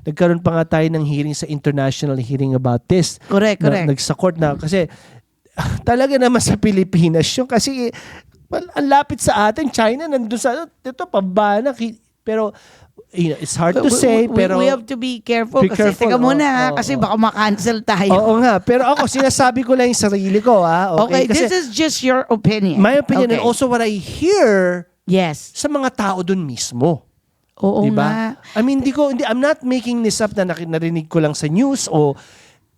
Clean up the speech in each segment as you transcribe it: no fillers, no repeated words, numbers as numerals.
nagkaroon pa nga tayo ng hearing sa international hearing about this. Correct. Sa court na kasi talaga naman sa Pilipinas yung kasi ang lapit sa atin, China nandun sa ito pabana pero it's hard to say pero we have to be careful be kasi careful, teka muna ha, oo, kasi oo. baka ma-cancel tayo. Oo nga, pero ako sinasabi ko lang yung sarili ko Okay, kasi this is just your opinion. my opinion Okay. and also what I hear Yes. sa mga tao dun mismo. Oo Diba? nga. I mean, I'm not making this up na narinig ko lang sa news o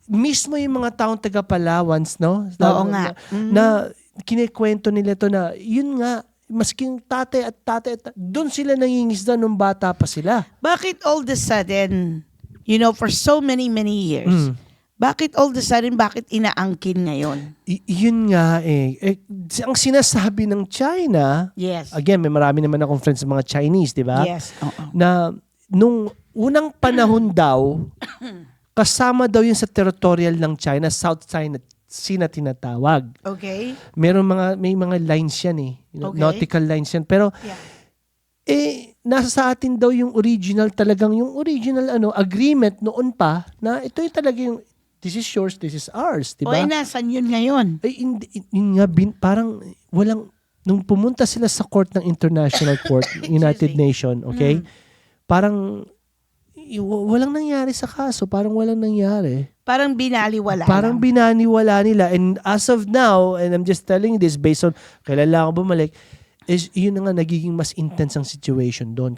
mismo yung mga taong taga Palawans, no? Oo nga. Na kinikwento nila to na, yun nga, masking tate at doon sila nangingisda nung bata pa sila. Bakit all of a sudden, for so many years, bakit all of a sudden, bakit inaangkin ngayon? Yun nga ang sinasabi ng China, Yes. again, may marami naman akong friends sa mga Chinese, di ba? Yes. Oo. Na nung unang panahon daw, kasama daw yun sa territorial ng China, South China Sea na tinatawag. Okay. May mga lines yan Okay. nautical lines yan. Pero Yeah. nasa sa atin daw yung original agreement noon pa na ito yung talaga yung this is yours, this is ours, di O ba? nasan yun ngayon? Yun nga, parang walang, nung pumunta sila sa court ng International Court, United Nation, okay? Parang, walang nangyari sa kaso, parang walang nangyari. Parang binaliwala Parang lang. binaniwala nila. And as of now, and I'm just telling this based on, kailan lang ako bumalik, is yun na nga nagiging mas intense ang situation doon.